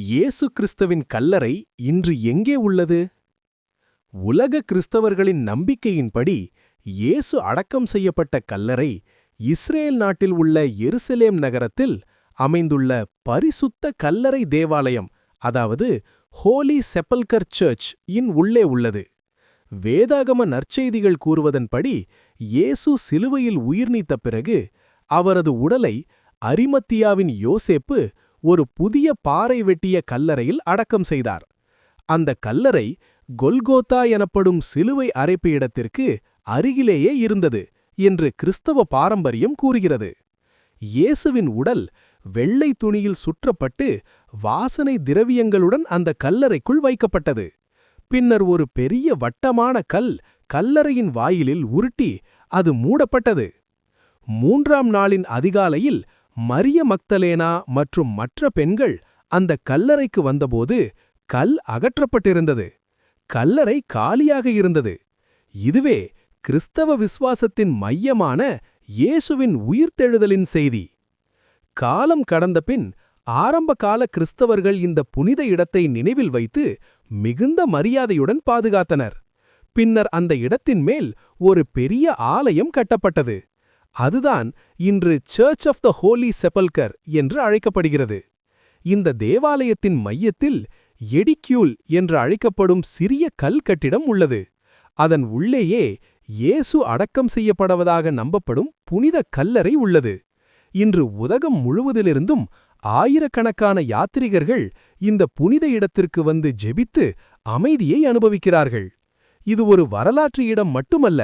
இயேசு கிறிஸ்துவின் கல்லறை இன்று எங்கே உள்ளது? உலக கிறிஸ்தவர்களின் நம்பிக்கையின்படி இயேசு அடக்கம் செய்யப்பட்ட கல்லறை இஸ்ரேல் நாட்டில் உள்ள எருசலேம் நகரத்தில் அமைந்துள்ள பரிசுத்த கல்லறை தேவாலயம், அதாவது ஹோலி செப்பல்கர் சர்ச் இன் உள்ளே உள்ளது. வேதாகம நற்செய்திகள் கூறுவதன்படி இயேசு சிலுவையில் உயிர்நீத்த பிறகு அவரது உடலை அரிமத்தியாவின் யோசேப்பு ஒரு புதிய பாறை வெட்டிய கல்லறையில் அடக்கம் செய்தார். அந்த கல்லறை கொல்கோத்தா எனப்படும் சிலுவை அறைப்பு இடத்திற்கு அருகிலேயே இருந்தது என்று கிறிஸ்தவ பாரம்பரியம் கூறுகிறது. இயேசுவின் உடல் வெள்ளை துணியில் சுற்றப்பட்டு வாசனை திரவியங்களுடன் அந்த கல்லறைக்குள் வைக்கப்பட்டது. பின்னர் ஒரு பெரிய வட்டமான கல்லறையின் வாயிலில் உருட்டி அது மூடப்பட்டது. 3ஆம் நாளின் அதிகாலையில் மரிய மக்தலேனா மற்றும் மற்ற பெண்கள் அந்த கல்லறைக்கு வந்தபோது கல் அகற்றப்பட்டிருந்தது. கல்லறை காலியாக இருந்தது. இதுவே கிறிஸ்தவ விசுவாசத்தின் மையமான இயேசுவின் உயிர்த்தெழுதலின் செய்தி. காலம் கடந்தபின் ஆரம்பகால கிறிஸ்தவர்கள் இந்த புனித இடத்தை நினைவில் வைத்து மிகுந்த மரியாதையுடன் பாதுகாத்தனர். பின்னர் அந்த இடத்தின் மேல் ஒரு பெரிய ஆலயம் கட்டப்பட்டது. அதுதான் இன்று சர்ச் ஆஃப் த ஹோலி செப்பல்கர் என்று அழைக்கப்படுகிறது. இந்த தேவாலயத்தின் மையத்தில் எடிக்யூல் என்று அழைக்கப்படும் சிறிய கல் கட்டிடம் உள்ளது. அதன் உள்ளேயே இயேசு அடக்கம் செய்யப்படுவதாக நம்பப்படும் புனித கல்லறை உள்ளது. இன்று உலகம் முழுவதிலிருந்தும் ஆயிரக்கணக்கான யாத்ரீகர்கள் இந்த புனித இடத்திற்கு வந்து ஜெபித்து அமைதியை அனுபவிக்கிறார்கள். இது ஒரு வரலாற்று இடம் மட்டுமல்ல,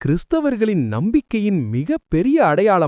கிறிஸ்தவர்களின் நம்பிக்கையின் மிக பெரிய அடையாளம்.